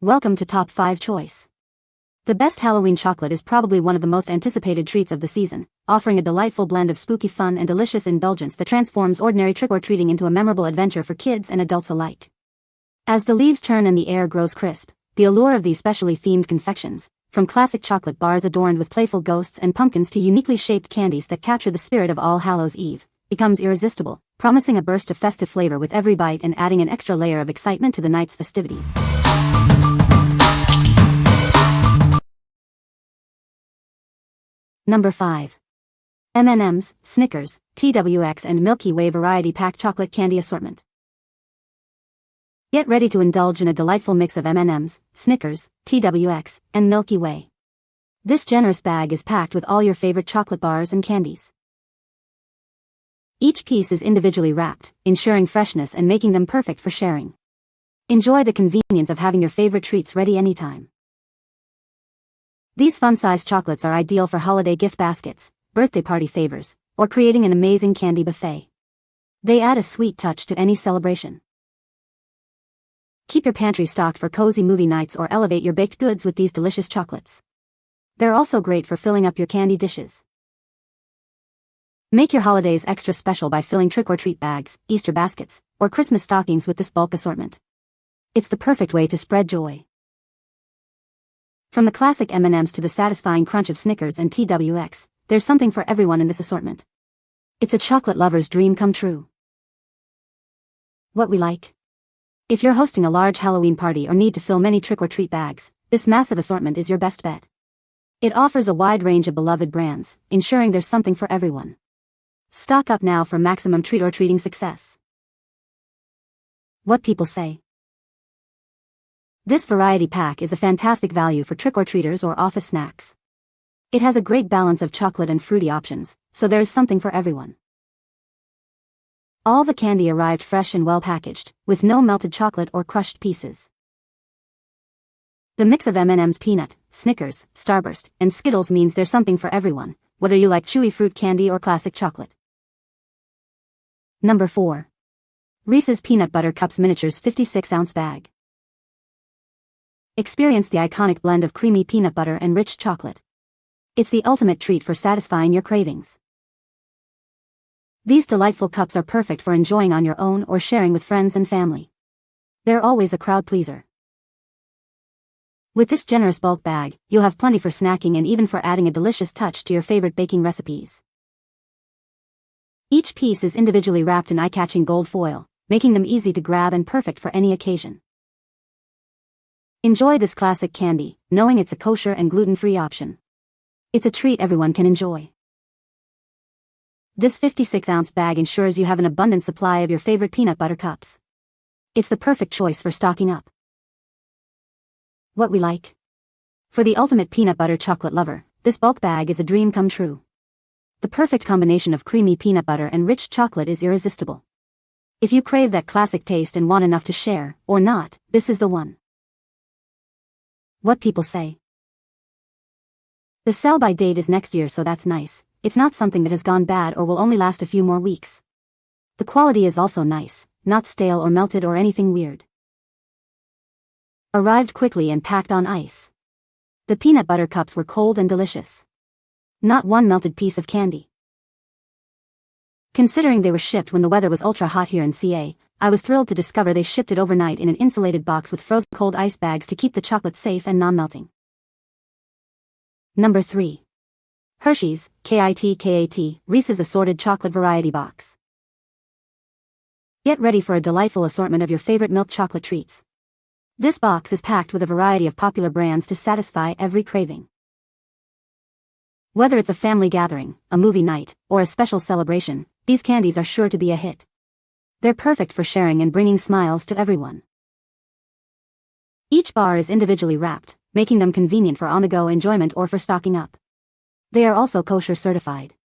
Welcome to Top 5 Choice. The best Halloween chocolate is probably one of the most anticipated treats of the season, offering a delightful blend of spooky fun and delicious indulgence that transforms ordinary trick-or-treating into a memorable adventure for kids and adults alike. As the leaves turn and the air grows crisp, the allure of these specially themed confections, from classic chocolate bars adorned with playful ghosts and pumpkins to uniquely shaped candies that capture the spirit of All Hallows Eve, becomes irresistible, promising a burst of festive flavor with every bite and adding an extra layer of excitement to the night's festivities. Number 5. M&M'S, Snickers, TWX and Milky Way Variety Pack Chocolate Candy Assortment. Get ready to indulge in a delightful mix of M&M's, Snickers, TWX, and Milky Way. This generous bag is packed with all your favorite chocolate bars and candies. Each piece is individually wrapped, ensuring freshness and making them perfect for sharing. Enjoy the convenience of having your favorite treats ready anytime. These fun-sized chocolates are ideal for holiday gift baskets, birthday party favors, or creating an amazing candy buffet. They add a sweet touch to any celebration. Keep your pantry stocked for cozy movie nights or elevate your baked goods with these delicious chocolates. They're also great for filling up your candy dishes. Make your holidays extra special by filling trick-or-treat bags, Easter baskets, or Christmas stockings with this bulk assortment. It's the perfect way to spread joy. From the classic M&M's to the satisfying crunch of Snickers and TWX, there's something for everyone in this assortment. It's a chocolate lover's dream come true. What we like? If you're hosting a large Halloween party or need to fill many trick-or-treat bags, this massive assortment is your best bet. It offers a wide range of beloved brands, ensuring there's something for everyone. Stock up now for maximum treat-or-treating success. What people say. This variety pack is a fantastic value for trick-or-treaters or office snacks. It has a great balance of chocolate and fruity options, so there is something for everyone. All the candy arrived fresh and well packaged, with no melted chocolate or crushed pieces. The mix of M&M's peanut, Snickers, Starburst, and Skittles means there's something for everyone, whether you like chewy fruit candy or classic chocolate. Number 4. Reese's Peanut Butter Cups Miniatures 56-ounce Bag. Experience the iconic blend of creamy peanut butter and rich chocolate. It's the ultimate treat for satisfying your cravings. These delightful cups are perfect for enjoying on your own or sharing with friends and family. They're always a crowd pleaser. With this generous bulk bag, you'll have plenty for snacking and even for adding a delicious touch to your favorite baking recipes. Each piece is individually wrapped in eye-catching gold foil, making them easy to grab and perfect for any occasion. Enjoy this classic candy, knowing it's a kosher and gluten-free option. It's a treat everyone can enjoy. This 56-ounce bag ensures you have an abundant supply of your favorite peanut butter cups. It's the perfect choice for stocking up. What we like? For the ultimate peanut butter chocolate lover, this bulk bag is a dream come true. The perfect combination of creamy peanut butter and rich chocolate is irresistible. If you crave that classic taste and want enough to share, or not, this is the one. What people say. The sell-by date is next year, so that's nice. It's not something that has gone bad or will only last a few more weeks. The quality is also nice, not stale or melted or anything weird. Arrived quickly and packed on ice. The peanut butter cups were cold and delicious. Not one melted piece of candy. Considering they were shipped when the weather was ultra hot here in CA, I was thrilled to discover they shipped it overnight in an insulated box with frozen cold ice bags to keep the chocolate safe and non-melting. Number 3. Hershey's, KIT, Reese'S Assorted Chocolate Variety Box. Get ready for a delightful assortment of your favorite milk chocolate treats. This box is packed with a variety of popular brands to satisfy every craving. Whether it's a family gathering, a movie night, or a special celebration, these candies are sure to be a hit. They're perfect for sharing and bringing smiles to everyone. Each bar is individually wrapped, making them convenient for on-the-go enjoyment or for stocking up. They are also kosher certified.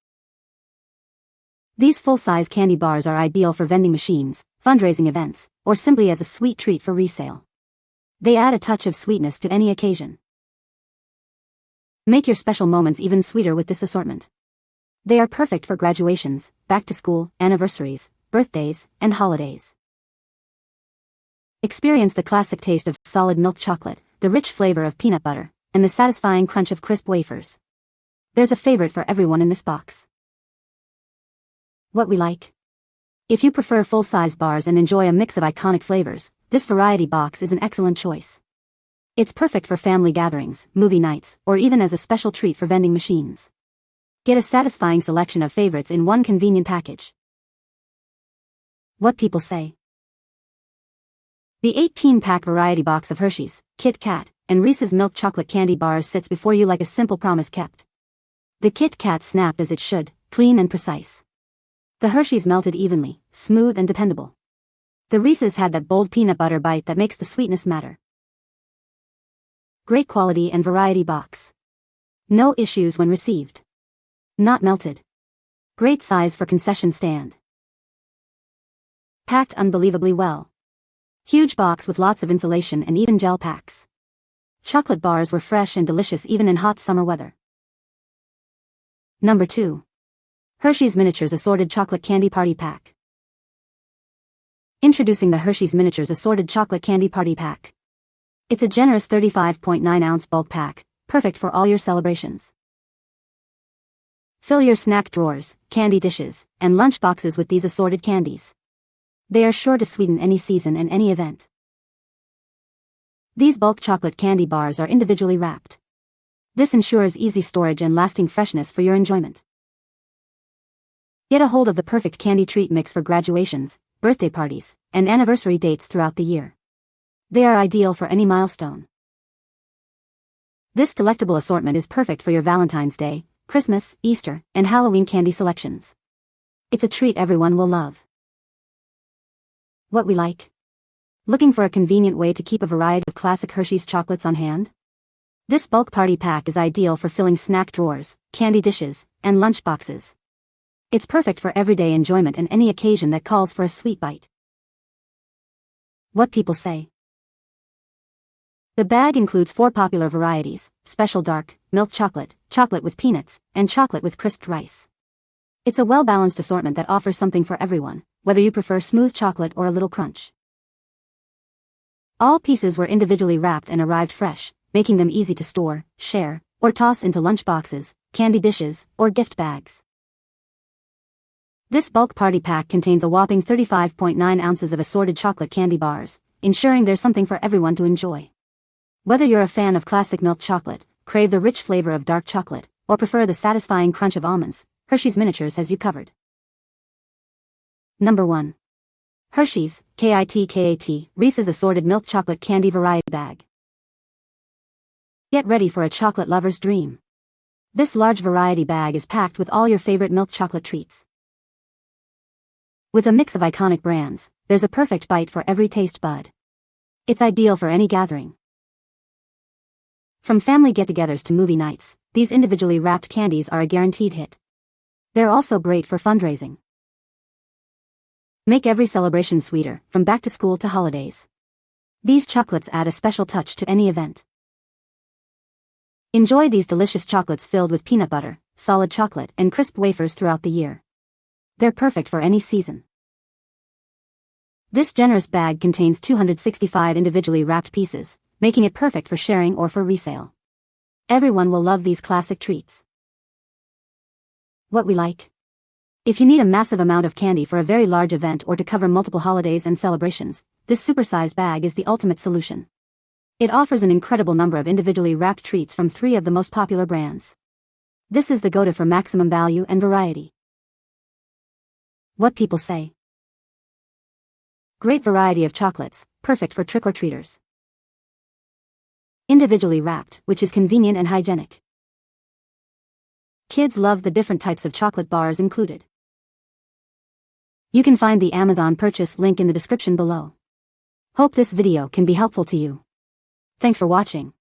These full-size candy bars are ideal for vending machines, fundraising events, or simply as a sweet treat for resale. They add a touch of sweetness to any occasion. Make your special moments even sweeter with this assortment. They are perfect for graduations, back to school, anniversaries, birthdays, and holidays. Experience the classic taste of solid milk chocolate, the rich flavor of peanut butter, and the satisfying crunch of crisp wafers. There's a favorite for everyone in this box. What we like. If you prefer full-size bars and enjoy a mix of iconic flavors, this variety box is an excellent choice. It's perfect for family gatherings, movie nights, or even as a special treat for vending machines. Get a satisfying selection of favorites in one convenient package. What people say. The 18-pack variety box of Hershey's, Kit Kat, and Reese's milk chocolate candy bars sits before you like a simple promise kept. The Kit Kat snapped as it should, clean and precise. The Hershey's melted evenly, smooth and dependable. The Reese's had that bold peanut butter bite that makes the sweetness matter. Great quality and variety box. No issues when received. Not melted. Great size for concession stand. Packed unbelievably well. Huge box with lots of insulation and even gel packs. Chocolate bars were fresh and delicious even in hot summer weather. Number 2. Hershey's Miniatures Assorted Chocolate Candy Party Pack. Introducing the Hershey's Miniatures Assorted Chocolate Candy Party Pack. It's a generous 35.9-ounce bulk pack, perfect for all your celebrations. Fill your snack drawers, candy dishes, and lunch boxes with these assorted candies. They are sure to sweeten any season and any event. These bulk chocolate candy bars are individually wrapped. This ensures easy storage and lasting freshness for your enjoyment. Get a hold of the perfect candy treat mix for graduations, birthday parties, and anniversary dates throughout the year. They are ideal for any milestone. This delectable assortment is perfect for your Valentine's Day, Christmas, Easter, and Halloween candy selections. It's a treat everyone will love. What we like. Looking for a convenient way to keep a variety of classic Hershey's chocolates on hand? This bulk party pack is ideal for filling snack drawers, candy dishes, and lunch boxes. It's perfect for everyday enjoyment and any occasion that calls for a sweet bite. What people say. The bag includes 4 popular varieties: special dark, milk chocolate, chocolate with peanuts, and chocolate with crisped rice. It's a well-balanced assortment that offers something for everyone, whether you prefer smooth chocolate or a little crunch. All pieces were individually wrapped and arrived fresh, making them easy to store, share, or toss into lunch boxes, candy dishes, or gift bags. This bulk party pack contains a whopping 35.9 ounces of assorted chocolate candy bars, ensuring there's something for everyone to enjoy. Whether you're a fan of classic milk chocolate, crave the rich flavor of dark chocolate, or prefer the satisfying crunch of almonds, Hershey's Miniatures has you covered. Number 1. Hershey's, KIT Reese's Assorted Milk Chocolate Candy Variety Bag. Get ready for a chocolate lover's dream. This large variety bag is packed with all your favorite milk chocolate treats. With a mix of iconic brands, there's a perfect bite for every taste bud. It's ideal for any gathering. From family get-togethers to movie nights, these individually wrapped candies are a guaranteed hit. They're also great for fundraising. Make every celebration sweeter, from back to school to holidays. These chocolates add a special touch to any event. Enjoy these delicious chocolates filled with peanut butter, solid chocolate, and crisp wafers throughout the year. They're perfect for any season. This generous bag contains 265 individually wrapped pieces, making it perfect for sharing or for resale. Everyone will love these classic treats. What we like. If you need a massive amount of candy for a very large event or to cover multiple holidays and celebrations, this supersized bag is the ultimate solution. It offers an incredible number of individually wrapped treats from 3 of the most popular brands. This is the go-to for maximum value and variety. What people say. Great variety of chocolates, perfect for trick-or-treaters. Individually wrapped, which is convenient and hygienic. Kids love the different types of chocolate bars included. You can find the Amazon purchase link in the description below. Hope this video can be helpful to you. Thanks for watching.